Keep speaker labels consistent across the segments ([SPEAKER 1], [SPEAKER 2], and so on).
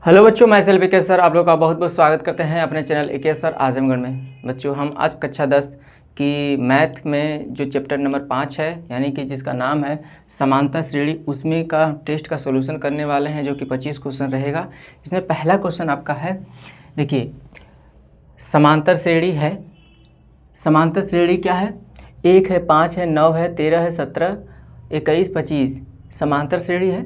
[SPEAKER 1] Hello बच्चों, मैं self Vikesh sir आप लोग का बहुत बहुत स्वागत करते हैं अपने चैनल विकेश सर आजमगढ़ में। बच्चों, हम आज कक्षा 10 की मैथ में जो चैप्टर नंबर 5 है, यानी कि जिसका नाम है समांतर श्रेणी, उसमें का टेस्ट का सॉल्यूशन करने वाले हैं, जो कि 25 क्वेश्चन रहेगा। इसमें पहला क्वेश्चन आपका है, देखिए समांतर श्रेणी है। समांतर श्रेणी क्या है? 1 है, 5 है, 9 है, 13 है, 17, 21, 25 समांतर श्रेणी है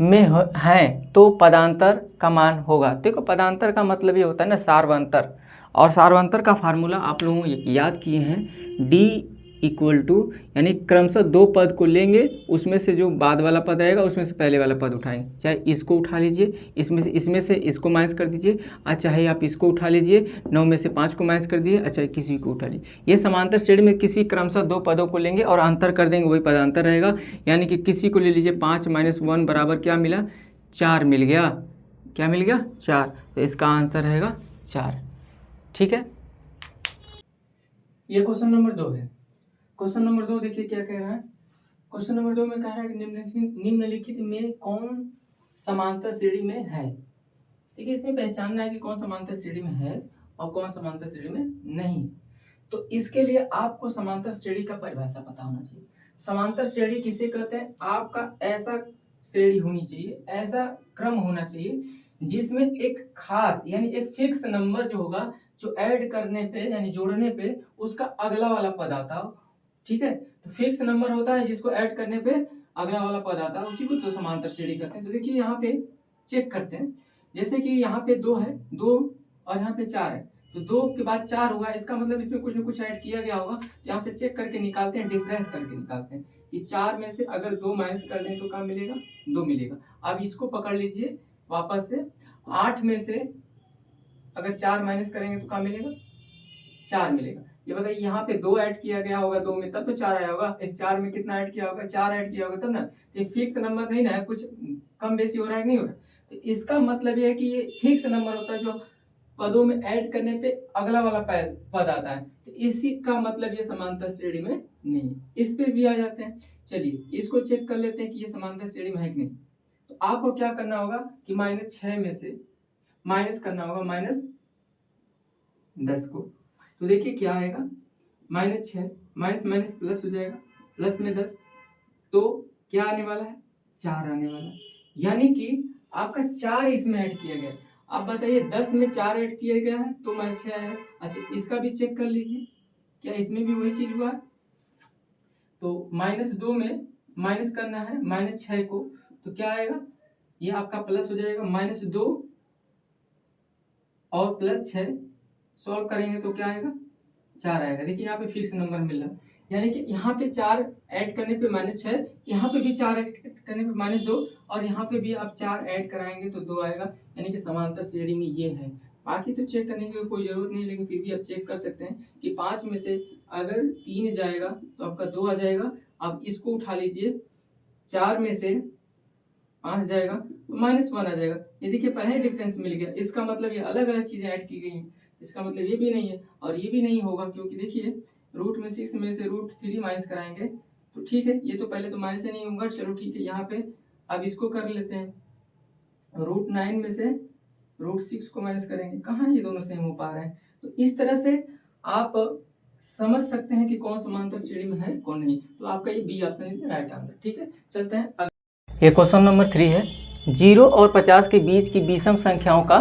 [SPEAKER 1] में हैं तो पदांतर का मान होगा। देखो, पदांतर का मतलब ये होता है ना सार्वंतर, और सार्वंतर का फार्मूला आप लोगों को याद किए हैं, D इक्वल टू, यानी क्रमशः दो पद को लेंगे, उसमें से जो बाद वाला पद आएगा उसमें से पहले वाला पद उठाएंगे। चाहे इसको उठा लीजिए, इसमें से इसको माइनस कर दीजिए, चाहे आप इसको उठा लीजिए, 9 में से 5 को माइनस कर दीजिए, चाहे किसी को उठा लीजिए। ये समांतर श्रेणी में किसी क्रमशः दो पदों को लेंगे और अंतर कर देंगे, वही पदांतर रहेगा। यानी कि किसी को ले लीजिए 5 - 1 बराबर क्या मिला? 4 मिल गया। क्या मिल गया? 4। तो इसका आंसर रहेगा 4। ठीक है, ये क्वेश्चन नंबर 2 है। क्वेश्चन नंबर 2 देखिए क्या कह रहा है। क्वेश्चन नंबर 2 में कह रहा है कि निम्नलिखित में कौन समांतर श्रेणी में है। देखिए, इसमें पहचानना है कि कौन समांतर श्रेणी में है और कौन समांतर श्रेणी में नहीं। तो इसके लिए आपको समांतर श्रेणी का परिभाषा पता होना चाहिए। समांतर श्रेणी किसे कहते हैं? आपका ऐसा श्रेणी होनी चाहिए, ऐसा क्रम होना चाहिए जिसमें एक खास यानी एक फिक्स नंबर जो होगा, जो ऐड करने पे यानी जोड़ने पे उसका अगला वाला पद आता हो। ठीक है, तो फिक्स नंबर होता है जिसको ऐड करने पे अगला वाला पद आता है, उसी को तो समांतर श्रेणी कहते हैं। तो देखिए यहाँ पे चेक करते हैं, जैसे कि यहाँ पे 2 है, 2 और यहाँ पे 4 है, तो 2 के बाद 4 हुआ, इसका मतलब इसमें कुछ न कुछ ऐड किया गया होगा। यहाँ से चेक करके निकालते हैं, डिफरेंस करके निकालते हैं कि 4 में से अगर 2 माइनस कर दें तो क्या मिलेगा? 2 मिलेगा। अब इसको पकड़ लीजिए वापस से, 8 में से अगर 4 माइनस करेंगे तो क्या मिलेगा? 4 मिलेगा। ये बताइए, यहाँ पे 2 ऐड किया गया होगा 2 में, तब तो 4 आया होगा। इस 4 में कितना ऐड किया होगा? 4 ऐड किया होगा तब ना। तो ये फिक्स नंबर नहीं ना है, कुछ कम बेसी हो रहा है कि नहीं हो रहा। तो इसका मतलब ये है कि ये फिक्स नंबर होता है जो पदों में ऐड करने पे अगला वाला पद आता है। तो इसी का मतलब ये समांतर श्रेणी में नहीं है। इस पे भी आ जाते हैं। चलिए इसको चेक कर लेते हैं कि ये समांतर श्रेणी में है कि नहीं। तो आपको क्या करना होगा कि -6 में से माइनस करना होगा -10 को। तो देखिए क्या आएगा, -6 माइनस प्लस हो जाएगा, प्लस में 10, तो क्या आने वाला है? 4 आने वाला है। यानी कि आपका 4 इसमें ऐड किया गया। अब बताइए 10 में 4 ऐड किया गया है तो -6 आएगा। अच्छा, इसका भी चेक कर लीजिए, क्या इसमें भी वही चीज हुआ है? तो -2 में माइनस करना है -6 को, तो क्या आएगा? ये आपका प्लस हो जाएगा, -2 और +6 सॉल्व करेंगे तो क्या आएगा? 4 आएगा। देखिए यहाँ पे फिक्स नंबर मिल रहा है, यानी कि यहाँ पे 4 ऐड करने पे -6, यहाँ पे भी 4 ऐड करने पे -2, और यहाँ पे भी आप 4 ऐड कराएंगे तो 2 आएगा। यानी कि समांतर श्रेणी में ये है। बाकी तो चेक करने की कोई जरूरत नहीं, लेकिन फिर भी आप चेक कर सकते हैं कि 5 में से अगर 3 जाएगा तो आपका 2 आ जाएगा। आप इसको उठा लीजिए, 4 में से 5 जाएगा तो -1 आ जाएगा। ये देखिए पहले डिफरेंस मिल गया। इसका मतलब ये अलग अलग चीजें ऐड की गई हैं। इसका मतलब ये भी नहीं है और ये भी नहीं होगा, क्योंकि देखिए √6 में से √3 माइनस कराएंगे तो ठीक है। ये तो पहले तो माइनस ही नहीं होगा, चलो ठीक है। यहाँ पे अब इसको कर लेते हैं, √9 में से √6 को माइनस करेंगे, कहाँ ये दोनों सेम हो पा रहे हैं। तो इस तरह से आप समझ सकते हैं कि कौन समांतर श्रेणी में है कौन नहीं। तो आपका ये B option is right answer. ठीक है, चलते हैं। ये क्वेश्चन नंबर 3 है, 0 और 50 के बीच की विषम संख्याओं का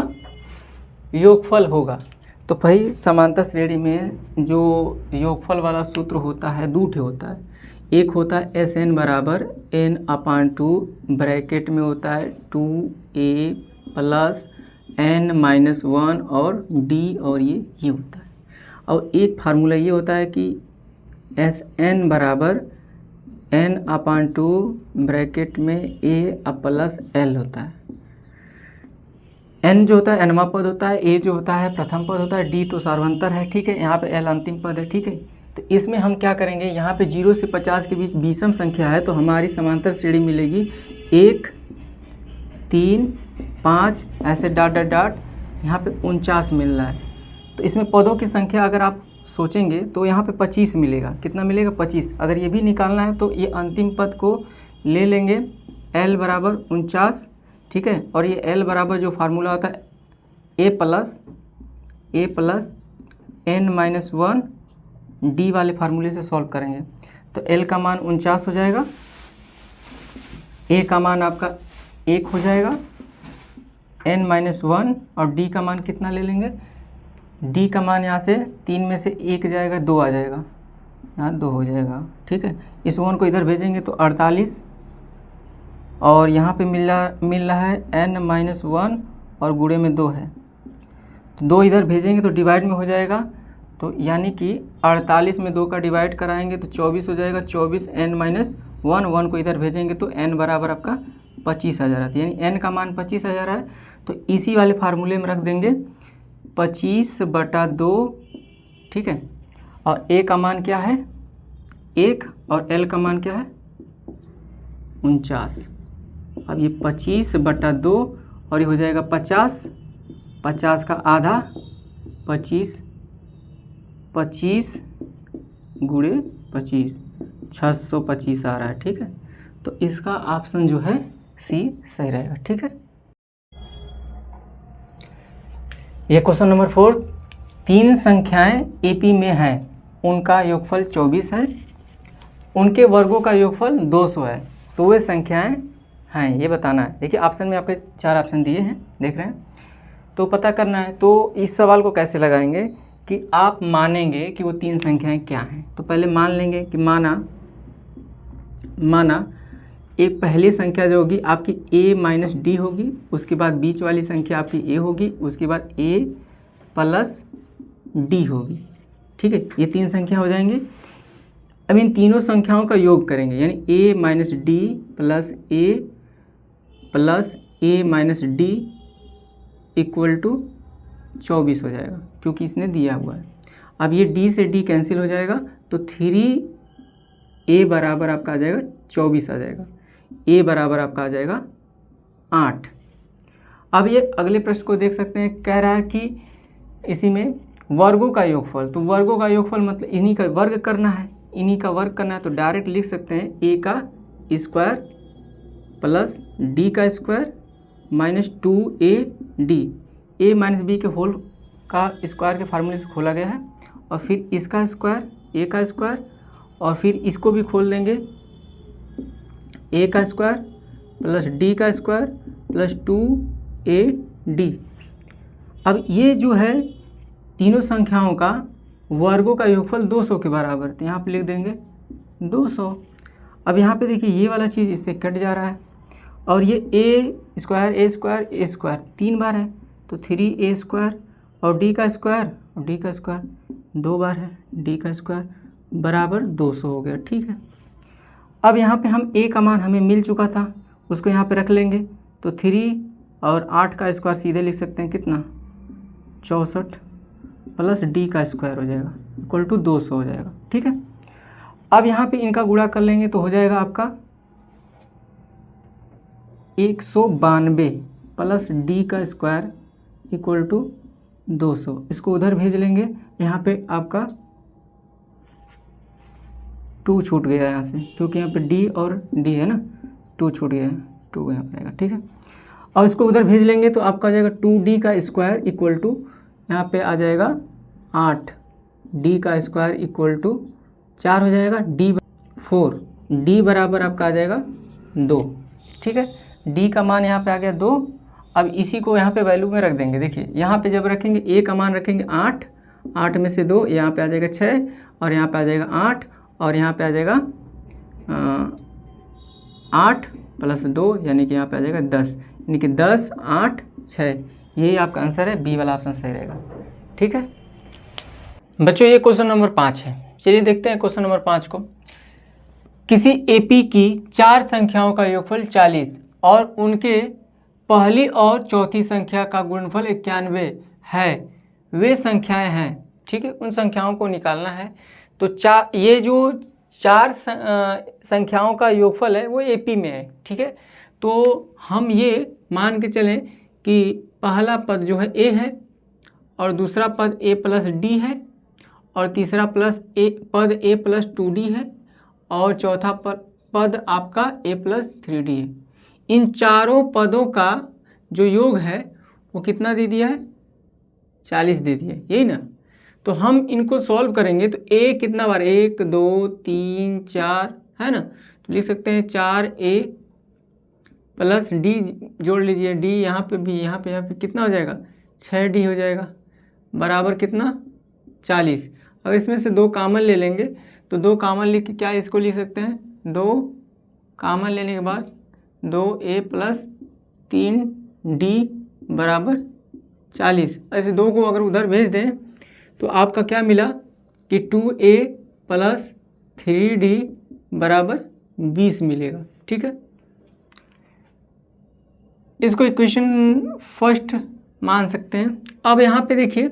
[SPEAKER 1] योगफल होगा। तो भाई समांतर श्रेणी में जो योगफल वाला सूत्र होता है, 2 ठे होता है। एक होता है SN बराबर n/2, ब्रैकेट में होता है 2a + n-1 और d, और ये होता है। और एक फार्मूला ये होता है कि SN बराबर n/2 ब्रैकेट में a + l होता है। n जो होता है nवां पद होता है, a जो होता है प्रथम पद होता है, d तो सार्वंतर है। ठीक है, यहाँ पे l अंतिम पद है। ठीक है, तो इसमें हम क्या करेंगे, यहाँ पे 0 से 50 के बीच विषम संख्या है तो हमारी समांतर श्रेणी मिलेगी 1, 3, 5 ऐसे डॉट डॉट डॉट, यहाँ पे 49 मिल रहा है। तो इसमें पदों की संख्या अगर आप सोचेंगे तो यहाँ पे 25 मिलेगा। कितना मिलेगा? 25। अगर ये भी निकालना है तो ये अंतिम पद को ले लेंगे, l बराबर 49। ठीक है। और ये एल बराबर जो फार्मूला होता है ए प्लस एन माइनस 1 डी वाले फार्मूले से सॉल्व करेंगे तो एल का मान 49 हो जाएगा, ए का मान आपका 1 हो जाएगा, एन माइनस 1 और डी का मान कितना ले लेंगे, डी का मान यहाँ से 3 में से 1 जाएगा 2 आ जाएगा, यहाँ 2 हो जाएगा। ठीक है, इस 1 को इधर भेजेंगे तो 48 और यहाँ पे मिल रहा है एन माइनस 1 और गुणे में 2 है तो 2 इधर भेजेंगे तो डिवाइड में हो जाएगा, तो यानी कि 48 में 2 का डिवाइड कराएंगे तो 24 हो जाएगा। 24 एन माइनस 1 को इधर भेजेंगे तो एन बराबर आपका 25,000 आता है, यानी एन का मान 25,000 है। तो इसी वाले फार्मूले में रख देंगे 25/2, ठीक है। और ए का मान क्या है 1 और एल का मान क्या है 49। अब ये 25/2 और ये हो जाएगा 50, 50 का आधा 25 गुणे 25 625 आ रहा है। ठीक है, तो इसका ऑप्शन जो है सी सही रहेगा। ठीक है, ये क्वेश्चन नंबर 4, 3 संख्याएं एपी में हैं, उनका योगफल 24 है, उनके वर्गों का योगफल 200 है, तो वे संख्याएं हैं, ये बताना है। देखिए ऑप्शन में आपके 4 ऑप्शन दिए हैं, देख रहे हैं, तो पता करना है। तो इस सवाल को कैसे लगाएंगे कि आप मानेंगे कि वो 3 संख्याएं क्या हैं। तो पहले मान लेंगे कि माना एक पहली संख्या जो होगी आपकी a माइनस डी होगी, उसके बाद बीच वाली संख्या आपकी a होगी, उसके बाद a प्लस डी होगी। ठीक है, ये 3 संख्या हो जाएंगे। अब इन तीनों संख्याओं का योग करेंगे, यानी a minus D plus a minus D equal to 24 हो जाएगा, क्योंकि इसने दिया हुआ है। अब ये d से d कैंसिल हो जाएगा तो 3a बराबर आपका आ जाएगा 24 आ जाएगा, a बराबर आपका आ जाएगा 8। अब ये अगले प्रश्न को देख सकते हैं, कह रहा है कि इसी में वर्गों का योगफल, तो वर्गों का योगफल मतलब इन्हीं का वर्ग करना है, तो डायरेक्ट लिख सकते हैं a का स्क्वायर प्लस d का square minus 2ad, a minus B के होल का स्क्वायर के फार्मूले से खोला गया है, और फिर इसका स्क्वायर a का स्क्वायर, और फिर इसको भी खोल देंगे a का स्क्वायर प्लस d का स्क्वायर प्लस 2ad। अब ये जो है तीनों संख्याओं का वर्गों का योगफल 200 के बराबर, तो यहाँ पे लिख देंगे 200। अब यहाँ पे देखिए ये वाला चीज़ इससे कट जा रहा है, और ये a स्क्वायर 3 बार है, तो 3a स्क्वायर और d का स्क्वायर 2 बार है, d का स्क्वायर बराबर 200 हो गया। ठीक है, अब यहाँ पे हम a का मान हमें मिल चुका था, उसको यहाँ पे रख लेंगे, तो 3 और 8 का स्क्वायर सीधे लिख सकते हैं कितना 64 प्लस d का स्क्वायर हो जाएगा इक्वल टू 200 हो जाएगा। ठीक है, अब यहाँ पे इनका गुणा कर लेंगे तो हो जाएगा आपका 192 प्लस d का स्क्वायर इक्वल टू 200। इसको उधर भेज लेंगे, यहाँ पे आपका 2 छूट गया यहाँ से, क्योंकि यहाँ पे d और d है ना, 2 छूट गया है, 2 यहाँ पर आएगा। ठीक है, और इसको उधर भेज लेंगे तो आपका आ जाएगा 2d का स्क्वायर इक्वल टू यहाँ पे आ जाएगा 8, d का स्क्वायर इक्वल टू 4 हो जाएगा, d बराबर आपका आ जाएगा 2। ठीक है, d का मान यहाँ पे आ गया 2। अब इसी को यहाँ पे वैल्यू में रख देंगे। देखिए यहाँ पे जब रखेंगे a का मान रखेंगे 8 में से 2 यहाँ पे आ जाएगा 6, और यहाँ पे आ जाएगा 8, और यहाँ पे आ जाएगा 8 प्लस 2 यानी कि यहाँ पे आ जाएगा 10, यानी कि 10 8 6, यही आपका आंसर है, बी वाला ऑप्शन सही रहेगा। ठीक है बच्चों, ये क्वेश्चन नंबर 5 है। चलिए देखते हैं क्वेश्चन नंबर 5 को। किसी एपी की 4 संख्याओं का योगफल 40 और उनके पहली और चौथी संख्या का गुणनफल 91 है, वे संख्याएं हैं। ठीक है, उन संख्याओं को निकालना है। तो ये जो 4 संख्याओं का योगफल है वो एपी में है। ठीक है, तो हम ये मान के चलें कि पहला पद जो है a है, और दूसरा पद a प्लस डी है, और तीसरा पद a प्लस 2d है, और चौथा पद आपका a प्लस 3d है। इन चारों पदों का जो योग है वो कितना दे दिया है, 40 दे दिया है, यही ना। तो हम इनको सॉल्व करेंगे तो a कितना बार, 1 2 3 4 है ना, तो लिख सकते हैं 4a प्लस d जोड़ लीजिए, d यहाँ पे भी, यहाँ पे कितना हो जाएगा, 6d हो जाएगा, बराबर कितना 40। अगर इसमें से 2 कामन ले लेंगे तो 2 कामन लिख के क्या इसको लिख सकते हैं, 2 कामन लेने के बाद 2a प्लस 3d बराबर 40। ऐसे 2 को अगर उधर भेज दें तो आपका क्या मिला कि 2a प्लस 3d बराबर 20 मिलेगा। ठीक है, इसको इक्वेशन फर्स्ट मान सकते हैं। अब यहाँ पे देखिए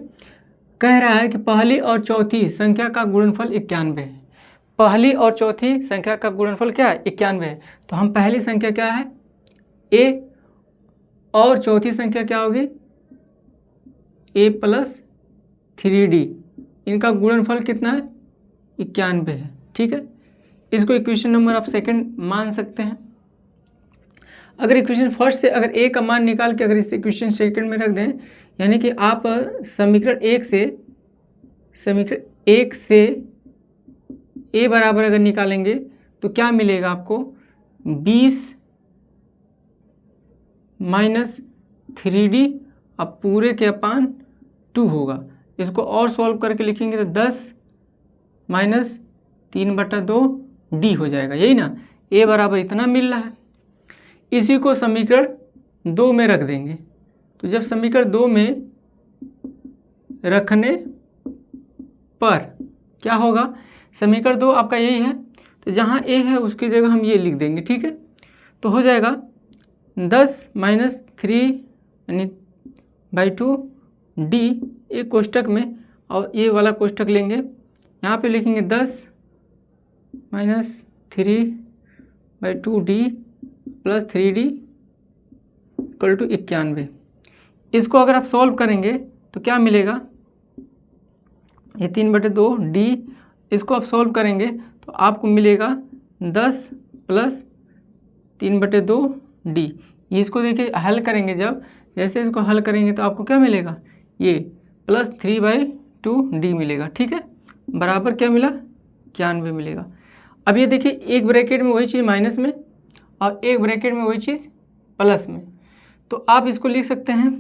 [SPEAKER 1] कह रहा है कि पहली और चौथी संख्या का गुणनफल 91 है। पहली और चौथी संख्या का गुणनफल क्या है, 91 है। तो हम पहली संख्या क्या है a और चौथी संख्या क्या होगी a प्लस 3d, इनका गुणनफल कितना है 91 है। ठीक है, इसको इक्वेशन नंबर आप सेकंड मान सकते हैं। अगर इक्वेशन फर्स्ट से अगर a का मान निकाल के अगर इस इक्वेशन सेकंड में रख दें, यानी कि आप समीकरण एक से a बराबर अगर निकालेंगे तो क्या मिलेगा आपको, 20 माइनस 3d अब पूरे के अपान 2 होगा। इसको और सॉल्व करके लिखेंगे तो 10 माइनस 3/2d हो जाएगा, यही ना। a बराबर इतना मिल रहा है। इसी को समीकरण 2 में रख देंगे। तो जब समीकरण 2 में रखने पर क्या होगा, समीकरण 2 आपका यही है, तो जहाँ a है उसकी जगह हम ये लिख देंगे। ठीक है, तो हो जाएगा 10 माइनस 3 यानी बाई 2d एक कोष्टक में, और ये वाला कोष्टक लेंगे, यहाँ पे लिखेंगे 10 minus 3/2d plus 3d equal to 91। इसको अगर आप सॉल्व करेंगे तो क्या मिलेगा, ये 3/2d, इसको आप सॉल्व करेंगे तो आपको मिलेगा 10 प्लस 3/2d। इसको देखिए हल करेंगे, जब जैसे इसको हल करेंगे तो आपको क्या मिलेगा, ये प्लस 3/2d मिलेगा। ठीक है, बराबर क्या मिला 91 मिलेगा। अब ये देखिए एक ब्रैकेट में वही चीज़ माइनस में और एक ब्रैकेट में वही चीज़ प्लस में, तो आप इसको लिख सकते हैं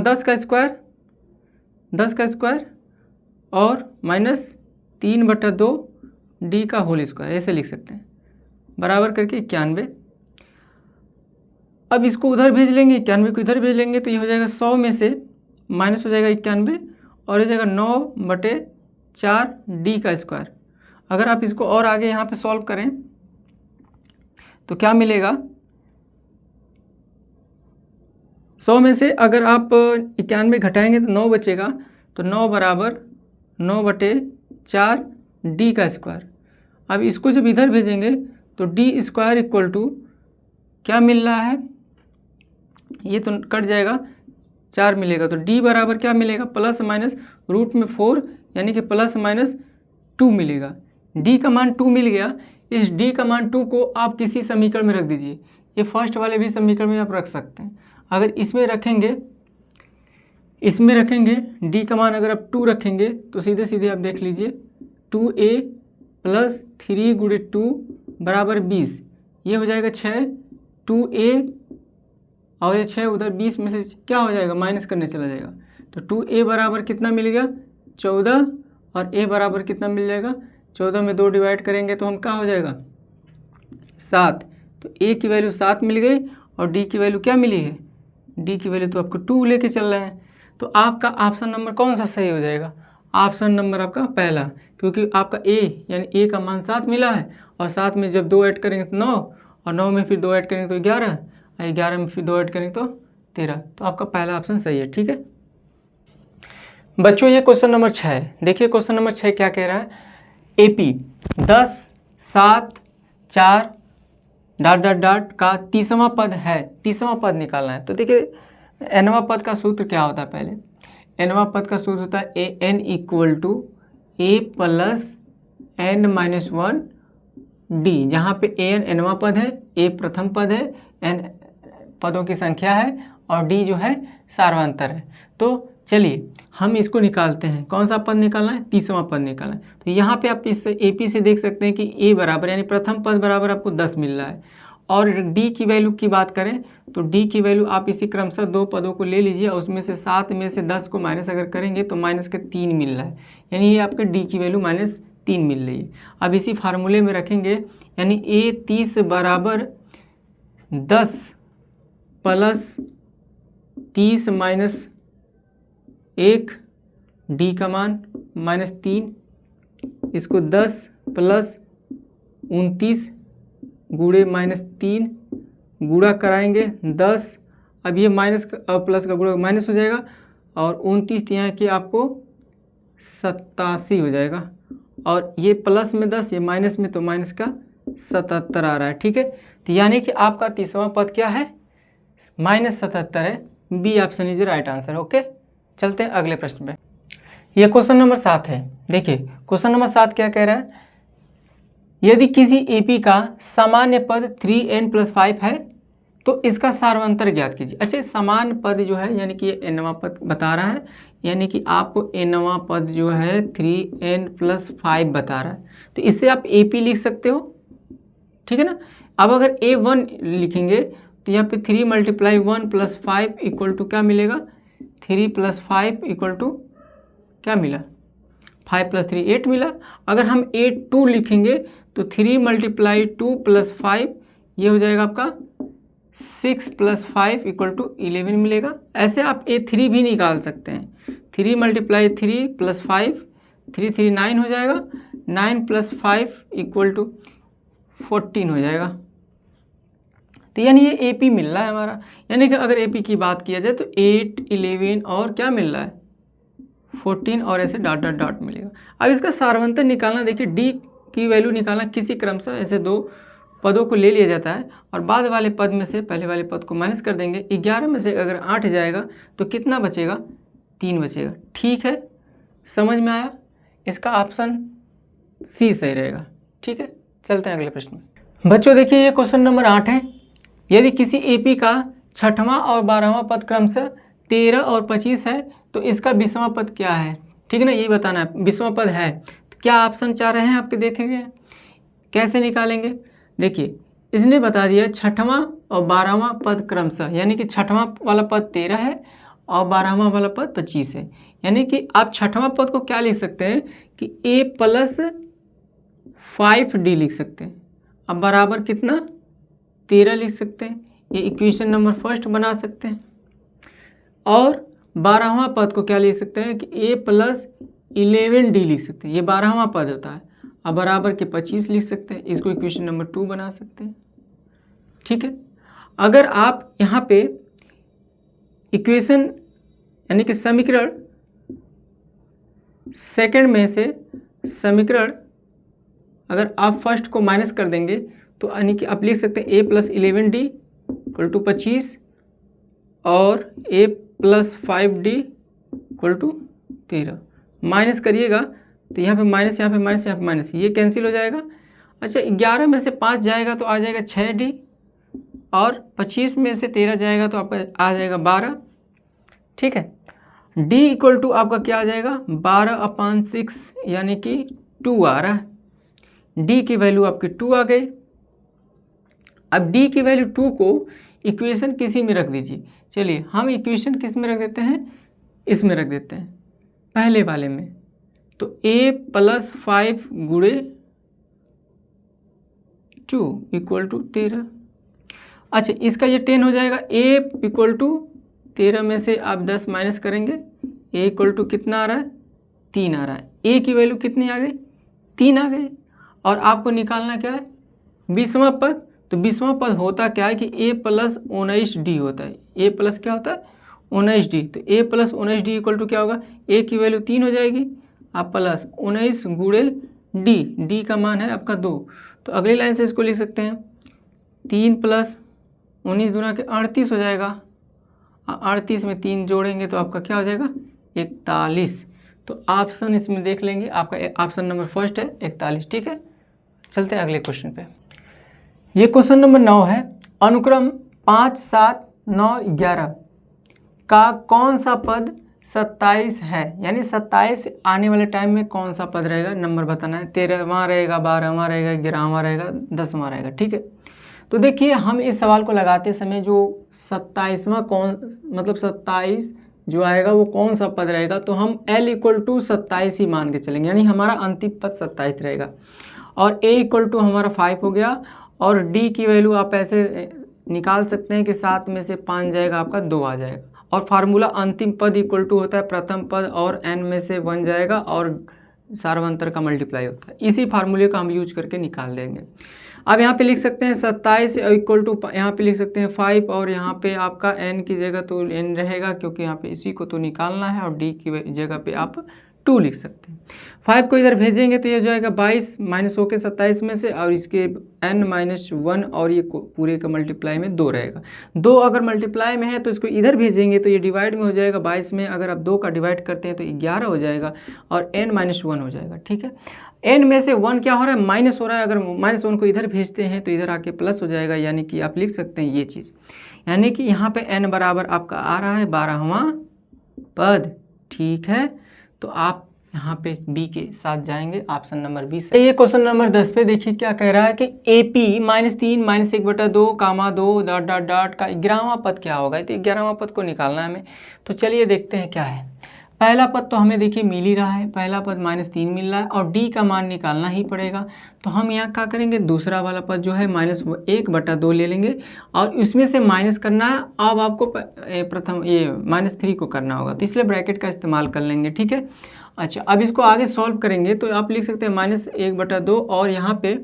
[SPEAKER 1] 10 का स्क्वायर और माइनस 3/2d का होल स्क्वायर, ऐसे लिख सकते हैं, बराबर करके 91। अब इसको उधर भेज लेंगे, 91 को इधर भेज लेंगे तो ये हो जाएगा 100 में से माइनस हो जाएगा 91 और हो जाएगा 9/4d का स्क्वायर। अगर आप इसको और आगे यहाँ पे सॉल्व करें तो क्या मिलेगा, 100 में से अगर आप 91 घटाएंगे तो 9 बचेगा, तो 9 बराबर 9/4d का स्क्वायर। अब इसको जब इधर भेजेंगे तो d स्क्वायर इक्वल टू क्या मिल रहा है, ये तो कट जाएगा 4 मिलेगा, तो d बराबर क्या मिलेगा, प्लस माइनस रूट में 4 यानी कि प्लस माइनस 2 मिलेगा। d का मान 2 मिल गया। इस d का मान 2 को आप किसी समीकरण में रख दीजिए, ये फर्स्ट वाले भी समीकरण में आप रख सकते हैं। अगर इसमें रखेंगे d का मान अगर आप 2 रखेंगे तो सीधे सीधे आप देख लीजिए 2a प्लस 3 गुणे 2 बराबर 20, ये हो जाएगा 6, 2a और ये 6 उधर 20 में से क्या हो जाएगा, माइनस करने चला जाएगा, तो 2a बराबर कितना मिल गया 14 और a बराबर कितना मिल जाएगा 14 में 2 डिवाइड करेंगे तो हम क्या हो जाएगा 7, तो a की वैल्यू 7 मिल गई और d की वैल्यू क्या मिली है, d की वैल्यू तो आपको 2 लेके चल रहे हैं। तो आपका ऑप्शन नंबर कौन सा सही हो जाएगा, ऑप्शन नंबर आपका पहला, क्योंकि आपका a यानी a का मान 7 मिला है और 7 में जब 2 ऐड करेंगे तो 9 और 9 में फिर 2 ऐड करेंगे तो 11 और 11 में फिर 2 ऐड करेंगे तो 13, तो आपका पहला ऑप्शन सही है। ठीक है बच्चों, ये क्वेश्चन नंबर 6 है। देखिए क्वेश्चन नंबर 6 क्या कह रहा है, AP 10 7 4 ... का 30वां पद है, 30वां पद निकालना है। तो देखिए nवां पद का सूत्र क्या होता है, पहले nवां पद का सूत्र होता है an equal to a plus n minus 1 D, जहाँ पे एन nवां पद है, ए प्रथम पद है, एन पदों की संख्या है और डी जो है सार्वंतर है। तो चलिए हम इसको निकालते हैं। कौन सा पद निकालना है? 30वां पद निकालना है। तो यहाँ पे आप इस AP से देख सकते हैं कि ए बराबर यानी प्रथम पद बराबर आपको 10 मिल रहा है। और डी की वैल्यू की बात करें तो डी की वैल्यू आप इसी क्रमशः दो पदों को ले लीजिए और उसमें से 7 में से 10 को माइनस अगर करेंगे तो माइनस के 3 मिल रहा है, यानी ये आपके डी की वैल्यू -3 मिल रही है। अब इसी फार्मूले में रखेंगे, यानी ए 30 बराबर 10 प्लस 30 माइनस 1, डी का मान -3, इसको 10 प्लस 29 गुणे -3 गुणा कराएंगे 10, अब ये माइनस प्लस का गुणा माइनस हो जाएगा और 29 यहाँ के आपको 87 हो जाएगा और ये प्लस में 10 ये माइनस में तो माइनस का 77 आ रहा है। ठीक है, तो यानी कि आपका 30वां पद क्या है? -77 है। B option is right answer. Okay, चलते हैं अगले प्रश्न पे। ये क्वेश्चन नंबर 7 है। देखिए क्वेश्चन नंबर 7 क्या कह रहा है? यदि किसी AP का सामान्य पद 3n+5 है तो इसका सार्वंतर ज्ञात कीजिए। अच्छा, सामान्य पद जो है यानी कि ये nवां पद बता रहा है, यानी कि आपको nवां पद जो है 3n+5 बता रहा है, तो इससे आप AP लिख सकते हो। ठीक है ना। अब अगर A1 लिखेंगे तो यहाँ पे 3 × 1 + 5 = क्या मिलेगा? 3 + 5 = क्या मिला? 5 + 3 8 मिला। अगर हम A2 लिखेंगे तो 3 × 2 + 5 ये हो जाएगा आपका 6 + 5 = 11 मिलेगा। ऐसे आप A3 भी निकाल सकते हैं। 3 × 3 + 5 3 3 9 हो जाएगा, 9 + 5 = 14 हो जाएगा। तो यानी ये AP मिल रहा है हमारा, यानी कि अगर AP की बात किया जाए तो 8 11 और क्या मिल रहा है? 14 और ऐसे डॉट डॉट डॉट मिलेगा। अब इसका सार्वंतर निकालना, देखिए डी की वैल्यू निकालना किसी क्रम से ऐसे दो पदों को ले लिया जाता है और बाद वाले पद में से पहले वाले पद को माइनस कर देंगे। 11 में से अगर 8 जाएगा तो कितना बचेगा? 3 बचेगा। ठीक है, समझ में आया? इसका ऑप्शन सी सही रहेगा। ठीक है, चलते हैं अगले प्रश्न में। बच्चों देखिए ये क्वेश्चन नंबर 8 है। यदि किसी AP का 6वां और 12वां पद क्रमशः 13 और 25 है तो इसका 20वां पद क्या है? ठीक है ना, ये बताना है। 20वां पद है तो क्या ऑप्शन चाह रहे हैं आपके, देखेंगे कैसे निकालेंगे। देखिए इसने बता दिया 6वां और 12वां पद क्रमशः, यानी कि 6वां वाला पद 13 है और 12वां वाला पद 25 है। यानी कि आप 6वां पद को क्या लिख सकते हैं कि A + 5D लिख सकते हैं। अब बराबर कितना? 13 लिख सकते हैं। ये इक्वेशन नंबर फर्स्ट बना सकते हैं। और 12वां पद को क्या लिख सकते हैं कि A + 11D लिख सकते हैं। ये 12वां पद होता है। अब बराबर के 25 लिख सकते हैं। इसको इक्वेशन नंबर 2 बना सकते हैं। ठीक है, अगर आप यहाँ पे इक्वेशन यानी कि समीकरण सेकंड में से समीकरण अगर आप फर्स्ट को माइनस कर देंगे तो यानी कि आप लिख सकते हैं A + 11D = 25 और A + 5D = 13। माइनस करिएगा तो यहाँ पे माइनस, यहाँ पे माइनस, यहाँ पे माइनस, ये कैंसिल हो जाएगा। अच्छा, 11 में से 5 जाएगा तो आ जाएगा 6D और 25 में से 13 जाएगा तो आपका आ जाएगा 12। ठीक है, D = आपका क्या आ जाएगा? 12/6 यानी कि 2 आ रहा है। D की वैल्यू आपकी 2 आ गई। अब D की वैल्यू 2 को इक्वेशन किसी में रख दीजिए। चलिए हम इक्वेशन किस में रख देते हैं? इसमें रख देते हैं, पहले वाले में। तो A + 5 गुणे 2 = 13। अच्छा, इसका ये 10 हो जाएगा। A = 13 में से आप 10 माइनस करेंगे। A = कितना आ रहा है? 3 आ रहा है। A की वैल्यू कितनी आ गई? 3 आ गई। और आपको निकालना क्या है? 20वां पद। तो 20वां पद होता क्या है कि A + 19D होता है। A प्लस क्या होता है? 19D। तो A + 19D = क्या होगा? A की वैल्यू 3 हो जाएगी, आप प्लस 19 गुणे D का मान है आपका 2। तो अगली लाइन से इसको लिख सकते हैं 3 + 19 दूना के 38 हो जाएगा। 38 में 3 जोड़ेंगे तो आपका क्या हो जाएगा? 41। तो ऑप्शन इसमें देख लेंगे, आपका ऑप्शन नंबर फर्स्ट है 41। ठीक है, चलते हैं अगले क्वेश्चन पे। ये क्वेश्चन नंबर 9 है। अनुक्रम 5, 7, 9, 11 का कौन सा पद 27 है, यानी 27 आने वाले टाइम में कौन सा पद रहेगा, नंबर बताना है। 13वां रहेगा, 12वां रहेगा, 11वां रहेगा, 10वां रहेगा। ठीक है, तो देखिए हम इस सवाल को लगाते समय जो 27वां कौन, मतलब 27 जो आएगा वो कौन सा पद रहेगा, तो हम L = 27 ही मान के चलेंगे, यानी हमारा अंतिम पद 27 रहेगा। और A = हमारा 5 हो गया, और D की वैल्यू आप ऐसे निकाल सकते हैं कि 7 में से 5 जाएगा, आपका 2 आ जाएगा। और फार्मूला अंतिम पद = होता है प्रथम पद और n में से 1 जाएगा और सार्वंतर का मल्टीप्लाई होता है। इसी फार्मूले का हम यूज करके निकाल देंगे। अब यहाँ पे लिख सकते हैं 27 = यहाँ पे लिख सकते हैं 5, और यहाँ पे आपका n की जगह तो n रहेगा क्योंकि यहाँ पे इसी को तो निकालना है, और d की जगह पे आप 2 लिख सकते हैं। 5 को इधर भेजेंगे तो ये जाएगा 22 माइनस होके 27 में से, और इसके n-1, और ये पूरे का मल्टीप्लाई में 2 रहेगा। 2 अगर मल्टीप्लाई में है तो इसको इधर भेजेंगे तो ये डिवाइड में हो जाएगा 22 में, अगर आप 2 का डिवाइड करते हैं तो 11 हो जाएगा, और n-1 हो जाएगा। ठीक है, n में से 1 क्या हो रहा है, माइनस हो रहा है। अगर -1 को इधर भेजते हैं तो इधर आके प्लस हो जाएगा, यानी कि आप लिख सकते हैं ये चीज़, यानी कि यहाँ पे n बराबर आपका आ रहा है 12वां पद। ठीक है, तो आप यहाँ पे बी के साथ जाएंगे, ऑप्शन नंबर 20। ये क्वेश्चन नंबर 10 पे देखिए क्या कह रहा है कि AP -3 -1/2 2 डॉट का 11वां पद क्या होगा। तो 11वां पद को निकालना है हमें, तो चलिए देखते हैं क्या है। पहला पद तो हमें देखिए मिल ही रहा है, पहला पद -3 मिल रहा है, और D का मान निकालना ही पड़ेगा। तो हम यहाँ क्या करेंगे, दूसरा वाला पद जो है -1/2 ले लेंगे, और इसमें से माइनस करना है। अब आपको प्रथम ये -3 को करना होगा, तो इसलिए ब्रैकेट का इस्तेमाल कर लेंगे। ठीक है, अच्छा, अब इसको आगे सॉल्व करेंगे तो आप लिख सकते हैं -1/2, और यहाँ पे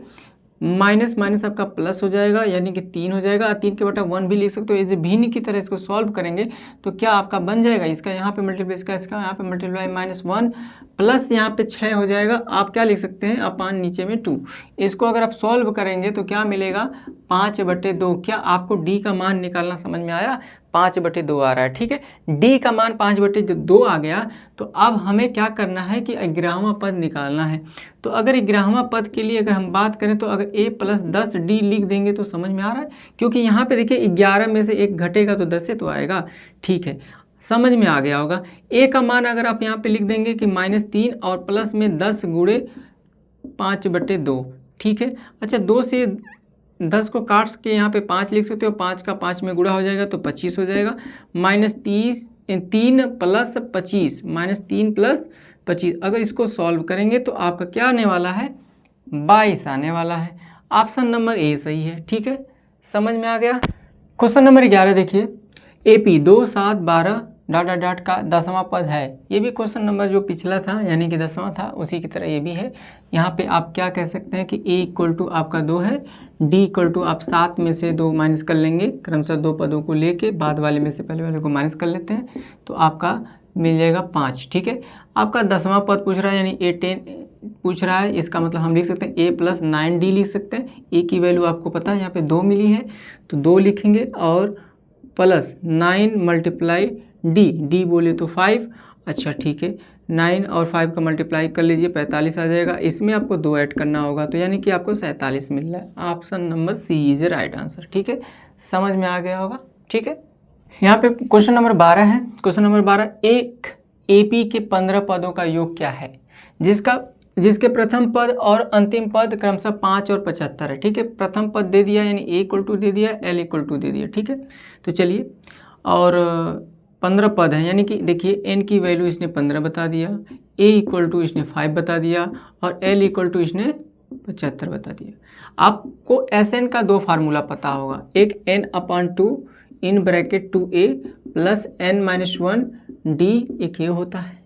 [SPEAKER 1] माइनस माइनस आपका प्लस हो जाएगा, यानी कि 3 हो जाएगा। 3 के बटा 1 भी लिख सकते हो। ये भिन्न की तरह इसको सॉल्व करेंगे तो क्या आपका बन जाएगा, इसका यहाँ पे मल्टीप्लाई, इसका यहाँ पे मल्टीप्लाई, -1 प्लस यहाँ पे 6 हो जाएगा। आप क्या लिख सकते हैं, अपान नीचे में 2। इसको अगर आप सॉल्व करेंगे तो क्या मिलेगा, 5/2। क्या आपको D का मान निकालना समझ में आया, 5/2 आ रहा है। ठीक है, D का मान 5/2 आ गया, तो अब हमें क्या करना है कि 11वां पद निकालना है। तो अगर 11वां पद के लिए अगर हम बात करें तो अगर A + 10D लिख देंगे तो समझ में आ रहा है, क्योंकि यहाँ पे देखिए 11 में से 1 घटेगा तो 10 से तो आएगा। ठीक है, समझ में आ गया होगा। A का मान अगर आप यहाँ पे लिख देंगे कि -3 और प्लस में 10 × 5/2। ठीक है, अच्छा 2 से 10 को काट के यहाँ पे 5 लिख सकते हो, 5 का 5 में गुणा हो जाएगा तो 25 हो जाएगा। -3 + 25, -3 + 25, अगर इसको सॉल्व करेंगे तो आपका क्या आने वाला है, 22 आने वाला है। ऑप्शन नंबर ए सही है। ठीक है, समझ में आ गया। क्वेश्चन नंबर 11 देखिए, AP 2, 7, 12 डॉट का 10वां पद है। ये भी क्वेश्चन नंबर जो पिछला था यानी कि 10वां था उसी की तरह ये भी है। यहाँ पे आप क्या कह सकते हैं कि A = आपका 2 है, D = आप 7 में से 2 माइनस कर लेंगे, क्रमशः 2 पदों को लेके बाद वाले में से पहले वाले को माइनस कर लेते हैं तो आपका मिल जाएगा 5। ठीक है, आपका 10वां पद पूछ रहा है यानी A10 पूछ रहा है, इसका मतलब हम लिख सकते हैं A + 9D लिख सकते हैं। A की वैल्यू आपको पता है यहाँ पे 2 मिली है तो 2 लिखेंगे, और प्लस 9 × D बोले तो 5। अच्छा ठीक है, 9 और 5 का मल्टीप्लाई कर लीजिए, 45 आ जाएगा। इसमें आपको 2 ऐड करना होगा, तो यानी कि आपको 47 मिल रहा है। Option number C is right answer. ठीक है, समझ में आ गया होगा। ठीक है, यहाँ पे क्वेश्चन नंबर 12 है। क्वेश्चन नंबर 12, एक AP के 15 पदों का योग क्या है, जिसके प्रथम पद और अंतिम पद क्रमशः 5 और 75 है। ठीक है, प्रथम पद दे दिया यानी A = दे दिया, L = दे दिया। ठीक है, तो चलिए, और 15 पद हैं, यानी कि देखिए n की वैल्यू इसने 15 बता दिया, A = इसने 5 बता दिया, और L = इसने 75 बता दिया। आपको Sn का 2 फार्मूला पता होगा, एक n/2 in bracket 2a + n-1d, एक ये होता है।